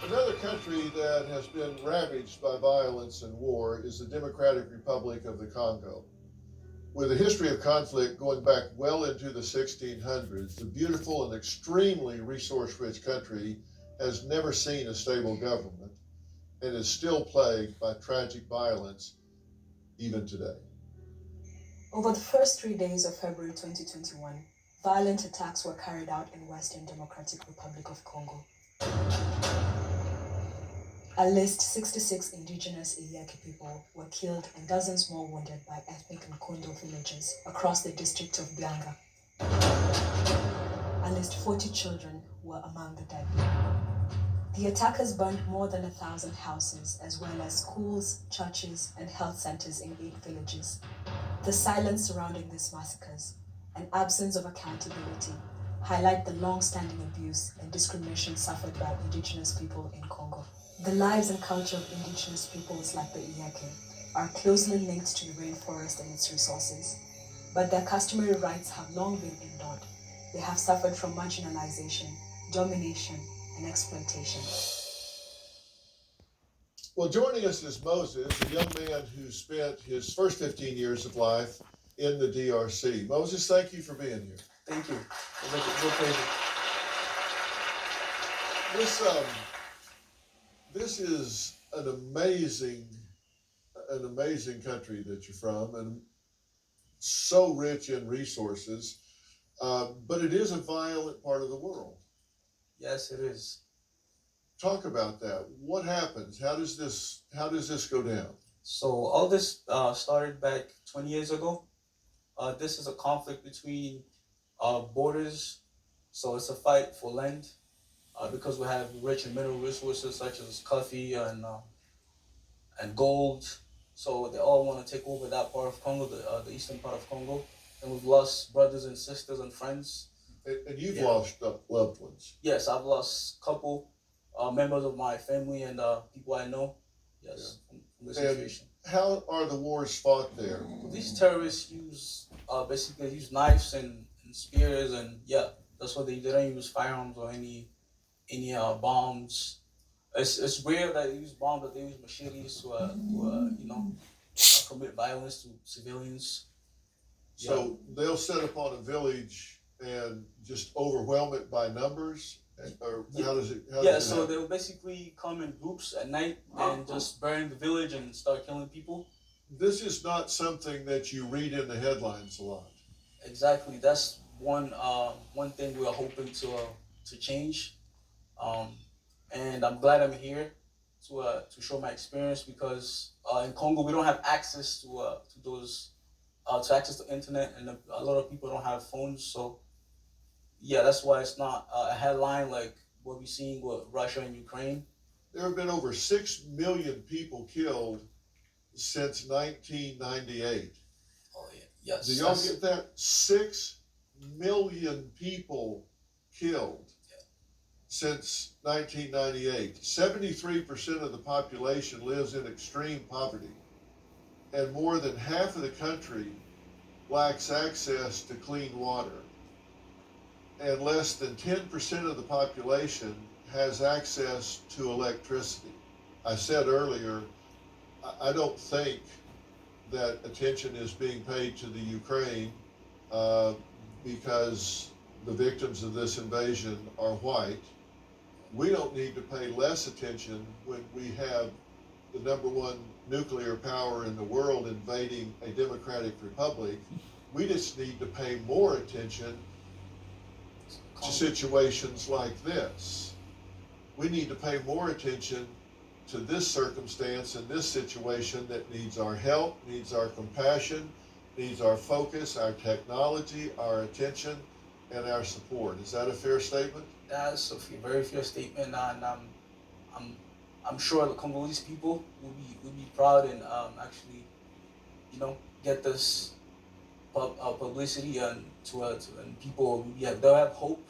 Another country that has been ravaged by violence and war is the Democratic Republic of the Congo. With a history of conflict going back well into the 1600s, the beautiful and extremely resource rich country has never seen a stable government and is still plagued by tragic violence even today. Over the first 3 days of February 2021, violent attacks were carried out in Western Democratic Republic of Congo. At least 66 indigenous Iyake people were killed and dozens more wounded by ethnic Nkondo villagers across the district of Bianga. At least 40 children were among the dead. The attackers burned more than 1,000 houses, as well as schools, churches, and health centers in 8 villages. The silence surrounding these massacres and absence of accountability highlight the long-standing abuse and discrimination suffered by indigenous people in Congo. The lives and culture of indigenous peoples like the Iyake are closely linked to the rainforest and its resources, but their customary rights have long been ignored. They have suffered from marginalization, domination, and exploitation. Well, joining us is Moses, a young man who spent his first 15 years of life in the DRC. Moses, thank you for being here. Thank you. It's a real pleasure. This is an amazing country that you're from, and so rich in resources. But it is a violent part of the world. Yes, it is. Talk about that. What happens? How does this go down? So all this started back 20 years ago. This is a conflict between borders. So it's a fight for land because we have rich and mineral resources such as coffee and gold. So they all want to take over that part of Congo, the eastern part of Congo. And we've lost brothers and sisters and friends. And you've lost loved ones. Yes, I've lost a couple members of my family and people I know. Yes, from the situation. How are the wars fought there? Well, these terrorists basically use knives and spears, and yeah, that's what they don't use firearms or any bombs. It's rare that they use bombs, but they use machetes to commit violence to civilians. So they'll set up on a village and just overwhelm it by numbers, or how does it? So they'll basically come in groups at night and just burn the village and start killing people. This is not something that you read in the headlines a lot. Exactly, that's one thing we're hoping to change, and I'm glad I'm here to show my experience because in Congo we don't have access to those to access the internet, and a lot of people don't have phones. So yeah, that's why it's not a headline like what we're seeing with Russia and Ukraine. There have been over 6 million people killed since 1998. Oh yeah, yes. Do y'all get that? 6 million people killed since 1998. 73% of the population lives in extreme poverty, and more than half of the country lacks access to clean water, and less than 10% of the population has access to electricity. I said earlier, I don't think that attention is being paid to the Ukraine because the victims of this invasion are white. We don't need to pay less attention when we have the number one nuclear power in the world invading a democratic republic. We just need to pay more attention to situations like this. We need to pay more attention to this circumstance and this situation that needs our help, needs our compassion, needs our focus, our technology, our attention, and our support. Is that a fair statement? That's a very fair statement, and I'm sure the Congolese people will be proud and actually, get this publicity and and people they'll have hope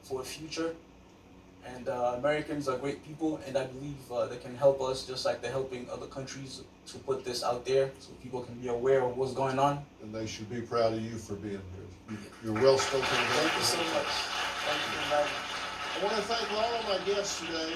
for a future. And Americans are great people, and I believe they can help us just like they're helping other countries to put this out there so people can be aware of what's going on. And they should be proud of you for being here. You're well spoken. Thank you so much. Thank you for inviting me. I want to thank all of my guests today.